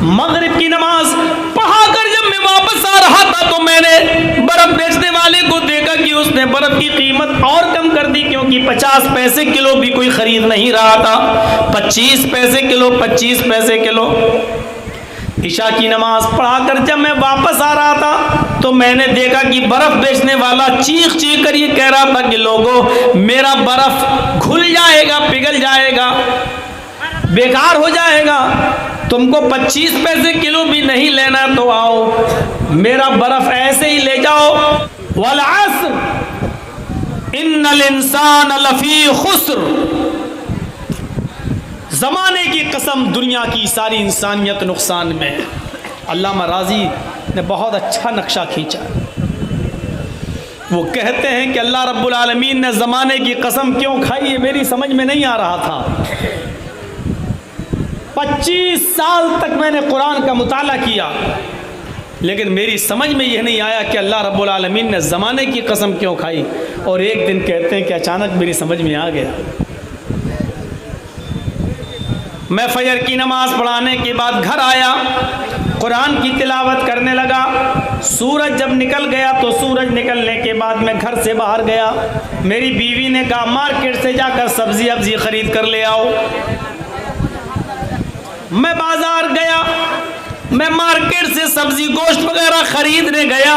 मगरिब की नमाज पढ़ा कर जब मैं वापस आ रहा था तो मैंने बर्फ बेचने वाले को देखा कि उसने बर्फ की कीमत और कम कर दी, क्योंकि 50 पैसे किलो भी कोई खरीद नहीं रहा था। 25 पैसे किलो, 25 पैसे किलो। ईशा की नमाज पढ़ाकर जब मैं वापस आ रहा था तो मैंने देखा कि बर्फ बेचने वाला चीख चीख कर ये कह रहा था कि लोगों, मेरा बर्फ घुल जाएगा, पिघल जाएगा, बेकार हो जाएगा, तुमको 25 पैसे किलो भी नहीं लेना तो आओ, मेरा बर्फ ऐसे ही ले जाओ। वल अस्र इन्नल इंसान लफी खुस्र, ज़माने की कसम, दुनिया की सारी इंसानियत नुकसान में है। अल्लामा राजी ने बहुत अच्छा नक्शा खींचा। वो कहते हैं कि अल्लाह रब्बुल आलमीन ने ज़माने की कसम क्यों खाई, ये मेरी समझ में नहीं आ रहा था। 25 साल तक मैंने कुरान का मुताला किया, लेकिन मेरी समझ में यह नहीं आया कि अल्लाह रब्बुल आलमीन ने ज़माने की कसम क्यों खाई। और एक दिन कहते हैं कि अचानक मेरी समझ में आ गया। मैं फजर की नमाज पढ़ाने के बाद घर आया, कुरान की तिलावत करने लगा। सूरज जब निकल गया तो सूरज निकलने के बाद मैं घर से बाहर गया। मेरी बीवी ने कहा मार्केट से जाकर सब्जी अब्जी खरीद कर ले आओ। मैं बाजार गया, मैं मार्केट से सब्जी गोश्त वगैरह खरीदने गया।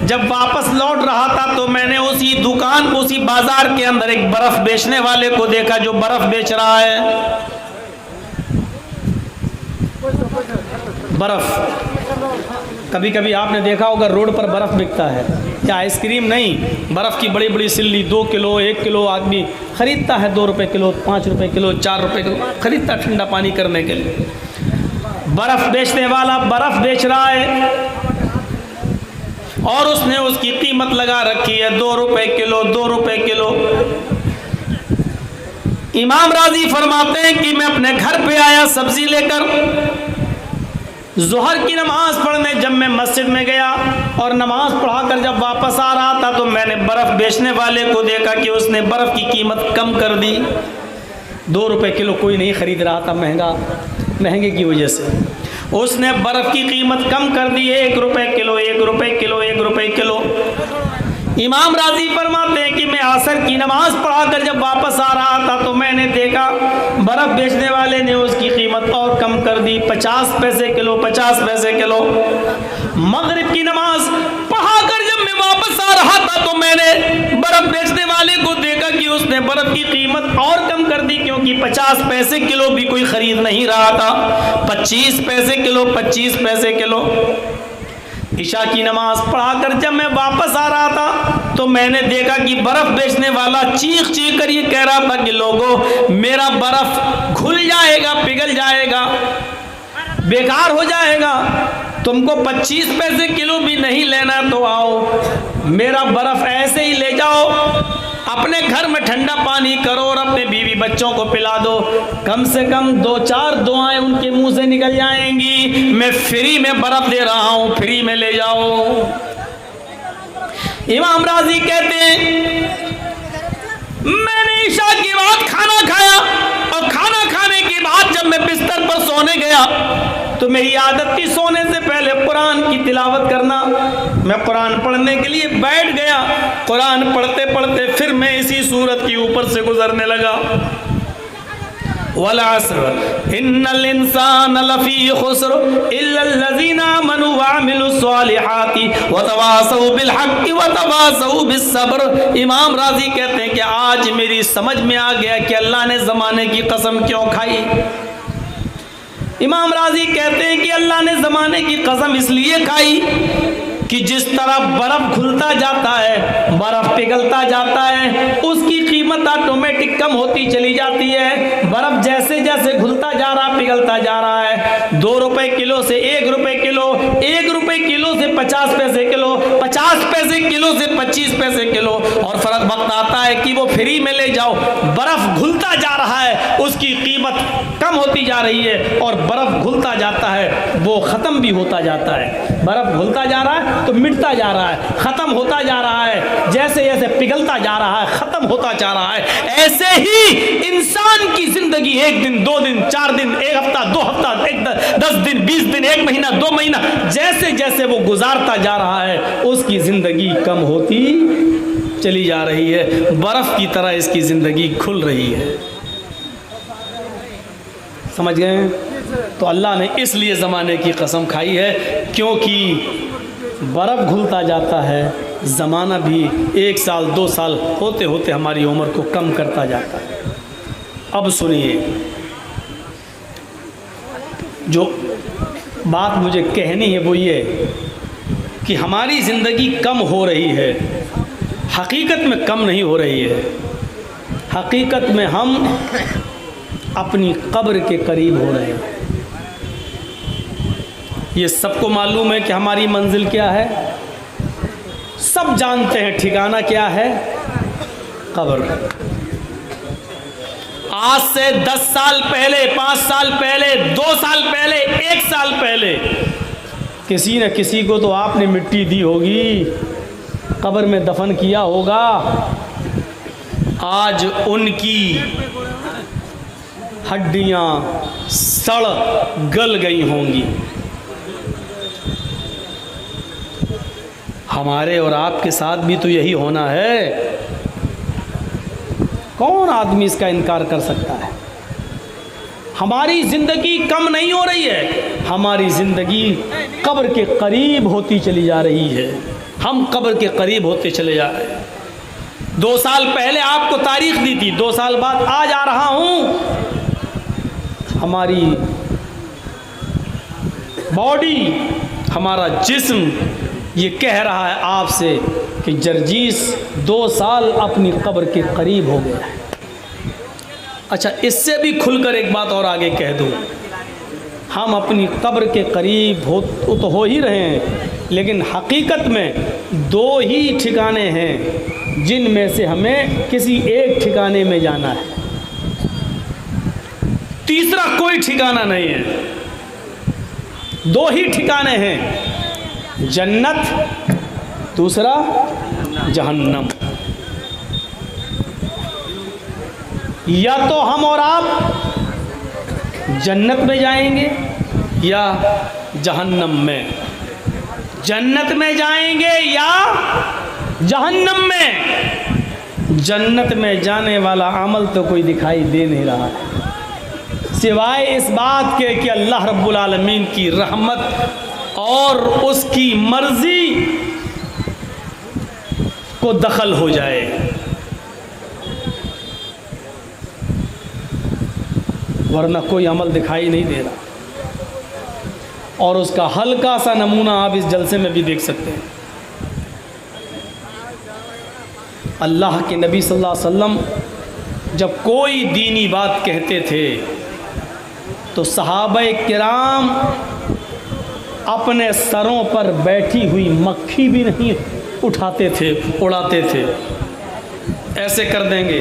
जब वापस लौट रहा था तो मैंने उसी दुकान, उसी बाजार के अंदर एक बर्फ बेचने वाले को देखा जो बर्फ बेच रहा है। बर्फ, कभी कभी आपने देखा होगा रोड पर बर्फ बिकता है, क्या आइसक्रीम नहीं, बर्फ की बड़ी बड़ी सिल्ली 2 किलो 1 किलो आदमी खरीदता है, 2 रुपये किलो, 5 रुपये किलो, 4 रुपये किलो खरीदता ठंडा पानी करने के लिए। बर्फ बेचने वाला बर्फ बेच रहा है और उसने उसकी कीमत लगा रखी है 2 रुपये किलो, 2 रुपये किलो। इमाम राजी फरमाते हैं कि मैं अपने घर पे आया सब्जी लेकर, ज़ोहर की नमाज पढ़ने जब मैं मस्जिद में गया और नमाज पढ़ाकर जब वापस आ रहा था तो मैंने बर्फ़ बेचने वाले को देखा कि उसने बर्फ़ की कीमत कम कर दी। 2 रुपये किलो कोई नहीं ख़रीद रहा था, महंगे की वजह से उसने बर्फ़ की कीमत कम कर दी, 1 रुपये किलो, 1 रुपये किलो, 1 रुपये किलो। इमाम राजी फरमाते हैं कि मैं असर की नमाज पढ़ाकर जब वापस आ रहा था तो मैंने देखा बर्फ़ बेचने वाले ने उसकी कीमत और कम कर दी, 50 पैसे किलो, 50 पैसे किलो। मगरिब की नमाज पढ़ाकर जब मैं वापस आ रहा था तो मैंने बर्फ़ बेचने वाले को देखा कि उसने बर्फ़ की कीमत और कम कर दी, क्योंकि 50 पैसे किलो भी कोई ख़रीद नहीं रहा था। 25 पैसे किलो, 25 पैसे किलो। ईशा की नमाज पढ़ाकर जब मैं वापस आ रहा था तो मैंने देखा कि बर्फ बेचने वाला चीख चीख कर ये कह रहा था कि लोगों, मेरा बर्फ घुल जाएगा, पिघल जाएगा, बेकार हो जाएगा, तुमको 25 पैसे किलो भी नहीं लेना तो आओ, मेरा बर्फ ऐसे ही ले जाओ, अपने घर में ठंडा पानी करो और अपने बीवी बच्चों को पिला दो, कम से कम 2-4 दुआएं उनके मुंह से निकल जाएंगी। मैं फ्री में बर्फ दे रहा हूं, फ्री में ले जाओ। इमाम राजी कहते हैं मैंने ईशा के बाद खाना खाया और खाना खाने के बाद जब मैं बिस्तर पर सोने गया तो मेरी आदत थी सोने से पहले कुरान की तिलावत करना। मैं कुरान पढ़ने के लिए बैठ गया, कुरान पढ़ते पढ़ते फिर मैं इसी सूरत के ऊपर से गुजरने लगा। वल अस्र इन्नल इंसान लफी खुस्र इल्लल लज़ीना आमनू व अमिलुस सालिहाति व तवासौ बिल हक़्क़ि व तवासौ बिस सब्र। इमाम राजी कहते हैं कि आज मेरी समझ में आ गया कि अल्लाह ने ज़माने की कसम क्यों खाई। इमाम राजी कहते हैं कि अल्लाह ने ज़माने की कसम इसलिए खाई कि जिस तरह बर्फ़ घुलता जाता है, बर्फ़ पिघलता जाता है, उसकी कीमत ऑटोमेटिक कम होती चली जाती है। बर्फ़ जैसे जैसे घुलता जा रहा, पिघलता जा रहा है, 2 रुपये किलो से 1 रुपये किलो, 1 रुपये किलो से 50 पैसे किलो, 50 पैसे किलो से 25 पैसे किलो, और फर्क वक्त आता है कि वो फ्री में ले जाओ। बर्फ़ घुलता जा रहा है, उसकी कीमत कम होती जा रही है, और बर्फ़ घुलता जाता है वो ख़त्म भी होता जाता है। बर्फ़ घुलता जा रहा है तो मिटता जा रहा है, ख़त्म होता जा रहा है, जैसे जैसे पिघलता जा रहा है, ख़त्म होता जा रहा है। ऐसे ही इंसान की ज़िंदगी 1 दिन, 2 दिन, 4 दिन, 1 हफ्ता, 2 हफ्ता, 10 10 दिन, 20 दिन, 1 महीना, 2 महीना, जैसे जैसे वो गुजारता जा रहा है उसकी ज़िंदगी कम होती चली जा रही है। बर्फ़ की तरह इसकी ज़िंदगी खुल रही है। समझ गए? तो अल्लाह ने इसलिए ज़माने की कसम खाई है, क्योंकि बर्फ़ घुलता जाता है, ज़माना भी 1 साल 2 साल होते होते हमारी उम्र को कम करता जाता है। अब सुनिए, जो बात मुझे कहनी है वो ये कि हमारी ज़िंदगी कम हो रही है, हकीकत में कम नहीं हो रही है। हकीकत में हम अपनी कब्र के करीब हो रहे हैं। ये सबको मालूम है कि हमारी मंजिल क्या है, सब जानते हैं ठिकाना क्या है, कब्र। आज से 10 साल पहले, 5 साल पहले, 2 साल पहले, 1 साल पहले किसी न किसी को तो आपने मिट्टी दी होगी, कब्र में दफन किया होगा। आज उनकी हड्डियां सड़ गल गई होंगी। हमारे और आपके साथ भी तो यही होना है। कौन आदमी इसका इनकार कर सकता है? हमारी ज़िंदगी कम नहीं हो रही है, हमारी ज़िंदगी कब्र के करीब होती चली जा रही है। हम कब्र के करीब होते चले जा रहे हैं। 2 साल पहले आपको तारीख दी थी, 2 साल बाद आज आ रहा हूँ। हमारी बॉडी, हमारा जिस्म ये कह रहा है आपसे कि जर्जीस 2 साल अपनी कब्र के करीब हो गया है। अच्छा, इससे भी खुलकर एक बात और आगे कह दूँ, हम अपनी कब्र के करीब तो हो ही रहे हैं, लेकिन हकीकत में 2 ही ठिकाने हैं जिनमें से हमें किसी एक ठिकाने में जाना है, तीसरा कोई ठिकाना नहीं है। 2 ही ठिकाने हैं, जन्नत, दूसरा जहन्नम। या तो हम और आप जन्नत में जाएंगे या जहन्नम में, जन्नत में जाएंगे या जहन्नम में। जन्नत में जाने वाला अमल तो कोई दिखाई दे नहीं रहा है, सिवाय इस बात के कि अल्लाह रब्बुल आलमीन की रहमत और उसकी मर्जी को दखल हो जाए। वरना कोई अमल दिखाई नहीं दे रहा। और उसका हल्का सा नमूना आप इस जलसे में भी देख सकते हैं। अल्लाह के नबी सल्लल्लाहु अलैहि वसल्लम जब कोई दीनी बात कहते थे तो सहाबाए किराम अपने सरों पर बैठी हुई मक्खी भी नहीं उठाते थे, उड़ाते थे। ऐसे कर देंगे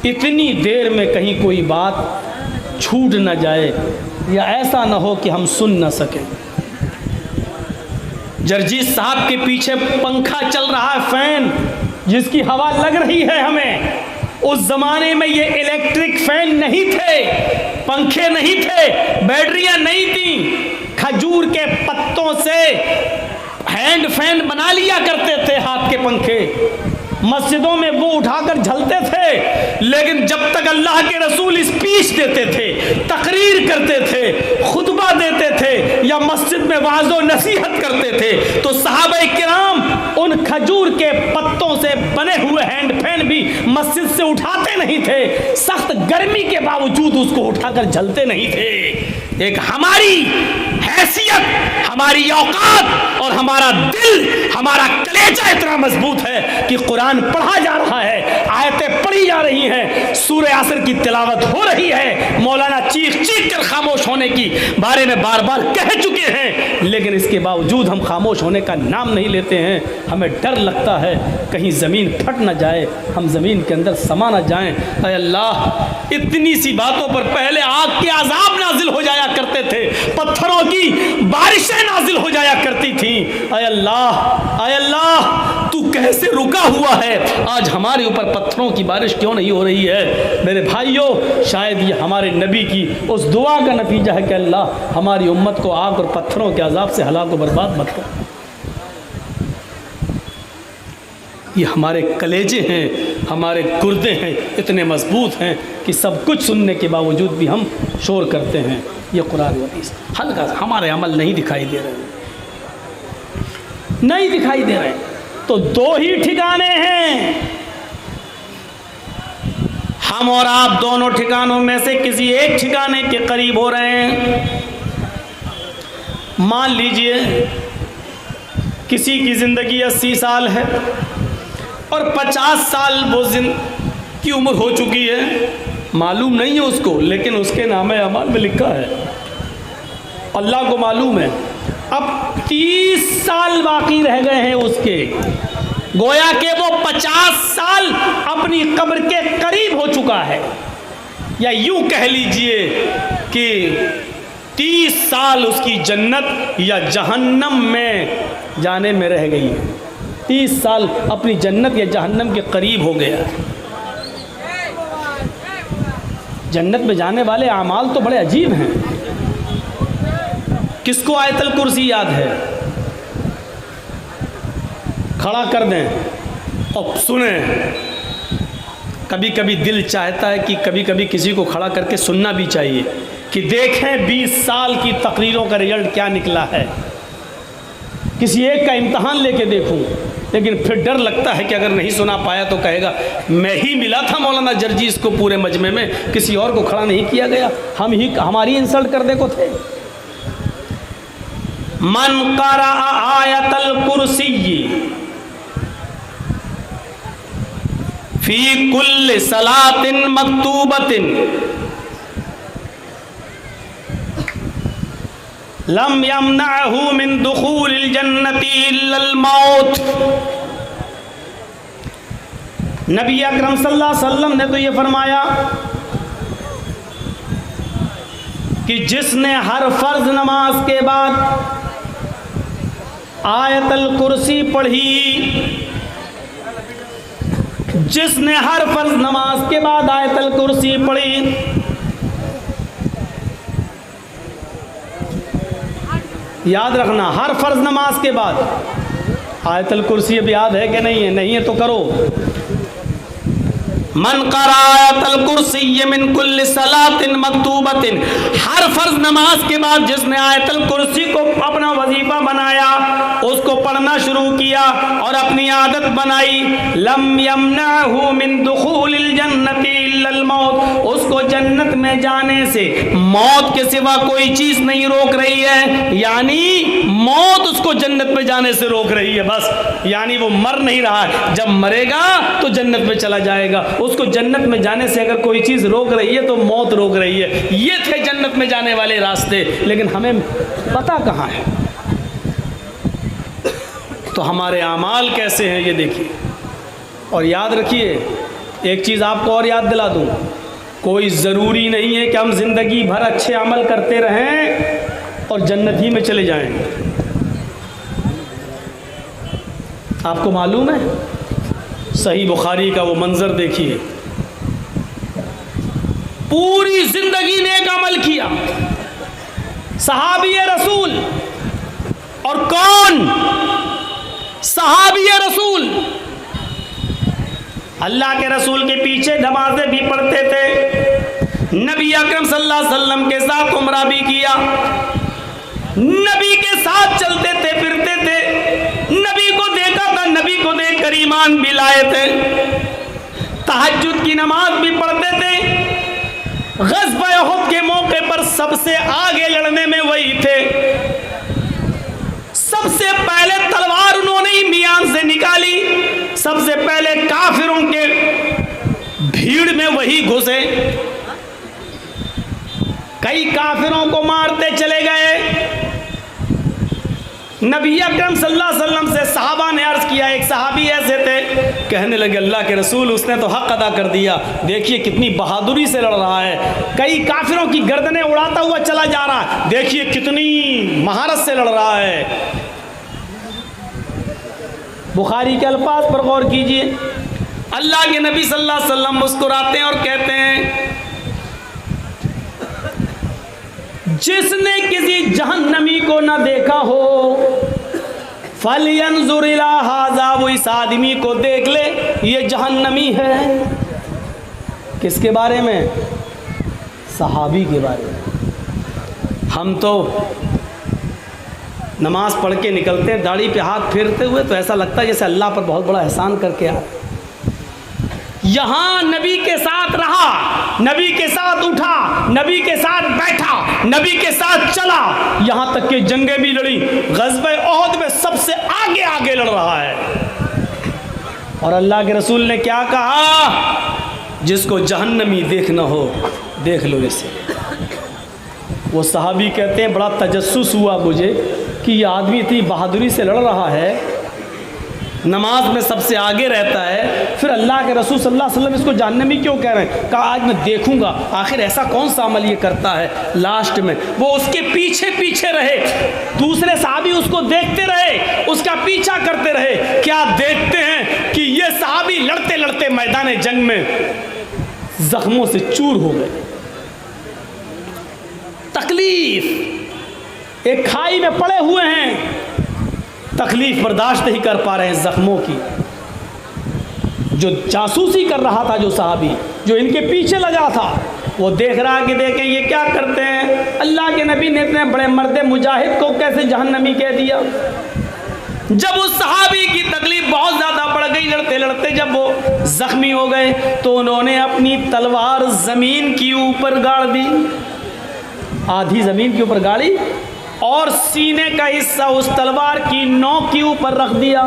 इतनी देर में कहीं कोई बात छूट न जाए या ऐसा न हो कि हम सुन न सकें। जर्जीस साहब के पीछे पंखा चल रहा है, फैन जिसकी हवा लग रही है हमें। उस ज़माने में ये इलेक्ट्रिक फैन नहीं थे, पंखे नहीं थे, बैटरियां नहीं थी। खजूर के पत्तों से हैंड फैन बना लिया करते थे, हाथ के पंखे मस्जिदों में वो उठाकर झलते थे। लेकिन जब तक अल्लाह के रसूल स्पीच देते थे, तकरीर करते थे, खुतबा देते थे या मस्जिद में वाज़ो नसीहत करते थे, तो सहाबाए किराम उन खजूर के पत्तों से बने हुए हैंड फैन भी मस्जिद से उठाते नहीं थे। सख्त गर्मी के बावजूद उसको उठाकर झलते नहीं थे। एक हमारी हैसियत, हमारी औकात और हमारा दिल, हमारा कलेजा इतना मजबूत है कि कुरान पढ़ा जा रहा है, आयतें पढ़ी जा रही हैं, सूरह असर की तिलावत हो रही है। मौलाना चीख चीख कर खामोश होने की बारे में बार बार कह चुके हैं, लेकिन इसके बावजूद हम खामोश होने का नाम नहीं लेते हैं। हमें डर लगता है कहीं ज़मीन फट ना जाए, हम ज़मीन के अंदर समा ना जाएं। ऐ अल्लाह, इतनी सी बातों पर पहले आग के अजाब नाजिल हो जाया करते थे, पत्थरों की बारिशें नाजिल हो जाया करती थी। ऐ अल्लाह, तू कैसे रुका हुआ है, आज हमारे ऊपर पत्थरों की बारिश क्यों नहीं हो रही है। मेरे भाइयों, शायद ये हमारे नबी की उस दुआ का नतीजा है कि अल्लाह हमारी उम्मत को आग और पत्थरों के अजाब से हलाक और बर्बाद मत कर। ये हमारे कलेजे हैं, हमारे गुर्दे हैं, इतने मजबूत हैं कि सब कुछ सुनने के बावजूद भी हम शोर करते हैं। ये कुरान व हदीस हल्का सा हमारे अमल नहीं दिखाई दे रहे, नहीं दिखाई दे रहे। तो दो ही ठिकाने हैं, हम और आप दोनों ठिकानों में से किसी एक ठिकाने के करीब हो रहे हैं। मान लीजिए किसी की ज़िंदगी 80 साल है और 50 साल वो की उम्र हो चुकी है, मालूम नहीं है उसको, लेकिन उसके नामे अमाल में लिखा है, अल्लाह को मालूम है। अब 30 साल बाकी रह गए हैं उसके, गोया के वो 50 साल अपनी कब्र के करीब हो चुका है, या यूं कह लीजिए कि 30 साल उसकी जन्नत या जहन्नम में जाने में रह गई है। 30 साल अपनी जन्नत या जहन्नम के करीब हो गया। जन्नत में जाने वाले आमाल तो बड़े अजीब हैं। किसको आयतल कुर्सी याद है? खड़ा कर दें और सुने। कभी कभी दिल चाहता है कि कभी कभी किसी को खड़ा करके सुनना भी चाहिए कि देखें 20 साल की तकरीरों का रिजल्ट क्या निकला है। किसी एक का इम्तहान लेके देखूं, लेकिन फिर डर लगता है कि अगर नहीं सुना पाया तो कहेगा मैं ही मिला था मौलाना जर्जीस को पूरे मजमे में, किसी और को खड़ा नहीं किया गया, हमारी इंसल्ट कर दे को थे। मन करा आयतल कुर्सी फी कुल्ल सलातिन मक्तूबतिन लम यमनअहु मिन दुखूलिल जन्नति इल्लल मौत। नबी अकरम सल्लल्लाहु अलैहि वसल्लम ने तो ये फरमाया कि जिसने हर फर्ज नमाज के बाद आयतल कुर्सी पढ़ी, जिसने हर फर्ज नमाज के बाद आयतल कुर्सी पढ़ी, याद रखना हर फर्ज नमाज के बाद आयतल कुर्सी। अब याद है कि नहीं है? नहीं है तो करो। मन करा आयतल कुर्सी मिन कुल्ल सलातिन मक्तूबतिन, हर फर्ज नमाज के बाद जिसने आयतल कुर्सी को अपना वजीफा बनाया, उसको पढ़ना शुरू किया और अपनी आदत बनाई, लम यमनअहु मिन दुखूलिल जन्नति इल्लल मौत, उसको जन्नत में जाने से मौत के सिवा कोई चीज नहीं रोक रही है। यानी मौत उसको जन्नत में जाने से रोक रही है बस, यानी वो मर नहीं रहा है, जब मरेगा तो जन्नत में चला जाएगा। उसको जन्नत में जाने से अगर कोई चीज रोक रही है तो मौत रोक रही है। ये थे जन्नत में जाने वाले रास्ते, लेकिन हमें पता कहाँ है। तो हमारे आमाल कैसे हैं ये देखिए। और याद रखिए, एक चीज़ आपको और याद दिला दूं, कोई ज़रूरी नहीं है कि हम ज़िंदगी भर अच्छे अमल करते रहें और जन्नत ही में चले जाएं। आपको मालूम है, सही बुखारी का वो मंजर देखिए, पूरी ज़िंदगी नेक अमल किया सहाबी रसूल। और कौन? सहाबी रसूल। अल्लाह के रसूल के पीछे नमाज़ें भी पढ़ते थे, नबी अकरम सल्लल्लाहु अलैहि वसल्लम के साथ उम्रा भी किया, नबी के साथ चलते थे फिरते थे, नबी को देखा था, नबी को देख कर ईमान भी लाए थे, तहज्जुद की नमाज भी पढ़ते थे। ग़ज़वा उहद के मौके पर सबसे आगे लड़ने में वही थे, सबसे पहले तलवार उन्होंने ही मियान से निकाली, सबसे पहले काफिरों के भीड़ में वही घुसे, कई काफिरों को मारते चले गए। नबी अकरम सल्लल्लाहु अलैहि वसल्लम से सहाबा ने अर्ज किया, एक सहाबी ऐसे थे, कहने लगे अल्लाह के रसूल उसने तो हक अदा कर दिया, देखिए कितनी बहादुरी से लड़ रहा है, कई काफिरों की गर्दनें उड़ाता हुआ चला जा रहा है, देखिए कितनी महारत से लड़ रहा है। बुखारी के अल्फाज पर गौर कीजिए। अल्लाह के नबी सल्लल्लाहु अलैहि वसल्लम मुस्कुराते हैं और कहते हैं, जिसने किसी जहन्नमी को ना देखा हो फलयंजुर इला हाज़ा, वो इस आदमी को देख ले, ये जहन्नमी है। किसके बारे में? सहाबी के बारे में। हम तो नमाज पढ़ के निकलते हैं दाढ़ी पे हाथ फेरते हुए, तो ऐसा लगता है जैसे अल्लाह पर बहुत बड़ा एहसान करके आए। यहाँ नबी के साथ रहा, नबी के साथ उठा, नबी के साथ बैठा, नबी के साथ चला, यहाँ तक कि जंगें भी लड़ी। ग़ज़वे उहद में सबसे आगे आगे लड़ रहा है। और अल्लाह के रसूल ने क्या कहा? जिसको जहन्नमी देखना हो देख लो इसे। वो सहाबी कहते हैं, बड़ा तजस्सुस हुआ मुझे कि ये आदमी इतनी बहादुरी से लड़ रहा है, नमाज में सबसे आगे रहता है, फिर अल्लाह के रसूल सल्लल्लाहु अलैहि वसल्लम इसको जहन्नमी क्यों कह रहे हैं? कहा आज मैं देखूंगा आखिर ऐसा कौन सा अमल ये करता है। लास्ट में वो उसके पीछे पीछे रहे, दूसरे सहाबी उसको देखते रहे, उसका पीछा करते रहे। क्या देखते हैं कि ये सहाबी लड़ते लड़ते मैदान जंग में जख्मों से चूर हो गए। तकलीफ, एक खाई में पड़े हुए हैं, तकलीफ बर्दाश्त नहीं कर पा रहे हैं जख्मों की। जो जासूसी कर रहा था, जो सहाबी जो इनके पीछे लगा था, वो देख रहा कि देखें ये क्या करते हैं। अल्लाह के नबी ने इतने बड़े मर्द मुजाहिद को कैसे जहन्नमी कह दिया। जब उस सहाबी की तकलीफ बहुत ज़्यादा बढ़ गई, लड़ते लड़ते जब वो जख्मी हो गए, तो उन्होंने अपनी तलवार ज़मीन के ऊपर गाड़ दी, आधी ज़मीन के ऊपर गाड़ी, और सीने का हिस्सा उस तलवार की नोक के ऊपर रख दिया,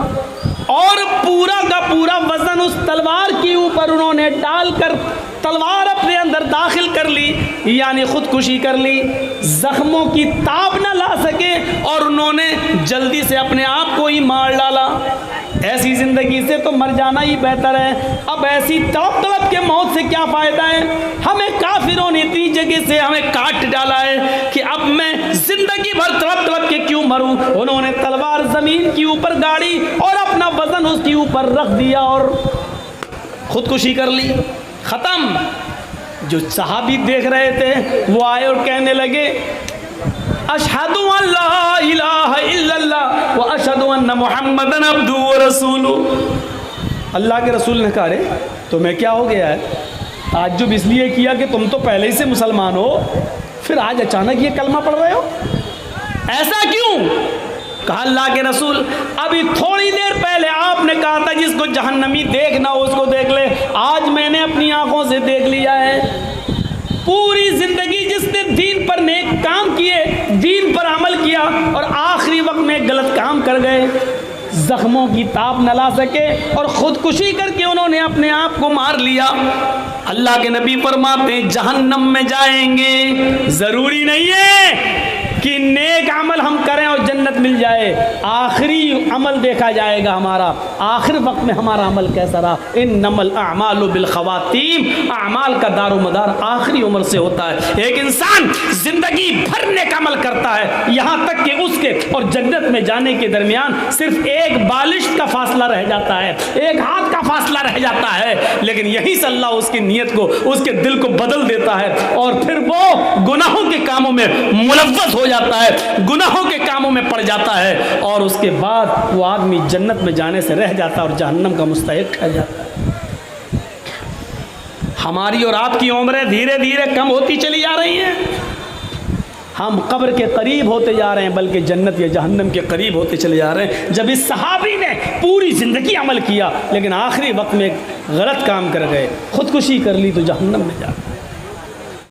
और पूरा का पूरा वजन उस तलवार के ऊपर उन्होंने डालकर तलवार अपने अंदर दाखिल कर ली, यानी खुदकुशी कर ली। जख्मों की ताब न ला सके और उन्होंने जल्दी से अपने आप को ही मार डाला। ऐसी ज़िंदगी से तो मर जाना ही बेहतर है। अब ऐसी तड़प तड़प के मौत से क्या फ़ायदा है? हमें काफिरों ने इतनी जगह से हमें काट डाला है कि अब मैं ज़िंदगी भर तड़प तड़प के क्यों मरूं? उन्होंने तलवार ज़मीन के ऊपर गाड़ी और अपना वजन उसके ऊपर रख दिया और खुदकुशी कर ली। ख़त्म। जो सहाबी देख रहे थे वो आए और कहने लगे, अशहदु अल्ला इलाहा इल्लल्लाह व अशहदु अन्ना मुहम्मदन अब्दुहु व रसूलुहु। अल्लाह के रसूल ने कहा, अरे तुम्हें क्या हो गया है? ताज्जुब इसलिए किया कि तुम तो पहले ही से मुसलमान हो, फिर आज अचानक ये कलमा पढ़ रहे हो, ऐसा क्यों? कहा अल्लाह के रसूल, अभी थोड़ी देर पहले आपने कहा था जिसको जहन्नमी देखना हो उसको देख ले, आज मैंने अपनी आंखों से देख लिया है। पूरी जिंदगी जिसने दीन पर नेक काम किए, दीन पर अमल किया, और आखिरी वक्त में गलत काम कर गए, जख्मों की ताप न ला सके और खुदकुशी करके उन्होंने अपने आप को मार लिया। अल्लाह के नबी फरमाते हैं जहन्नम में जाएंगे। ज़रूरी नहीं है कि नेक अमल हम करें और जन्नत मिल जाए, आखिरी अमल देखा जाएगा हमारा, आखिर वक्त में हमारा अमल कैसा रहा। इन्नमल अअमालु बिल खवातीम, अमाल का दारोमदार आखिरी उम्र से होता है। एक इंसान जिंदगी भर नेक अमल करता है, यहाँ तक कि उसके और जन्नत में जाने के दरमियान सिर्फ एक बालिश का फासला रह जाता है, एक हाथ का फासला रह जाता है, लेकिन यही से अल्लाह उसकी नीयत को, उसके दिल को बदल देता है और फिर वो गुनाहों के कामों में मुलव्वस हो जाता है, गुनाहों के कामों में पड़ जाता है, और उसके बाद वो आदमी जन्नत में जाने से रह जाता है और जहन्नम का मुस्तहिक ठहर जाता है। हमारी और आपकी उम्रें धीरे धीरे कम होती चली जा रही हैं, हम कब्र के करीब होते जा रहे हैं, बल्कि जन्नत या जहन्नम के करीब होते चले जा रहे हैं। जब इस सहाबी ने पूरी ज़िंदगी अमल किया लेकिन आखिरी वक्त में गलत काम कर गए, खुदकुशी कर ली, तो जहन्नम में जा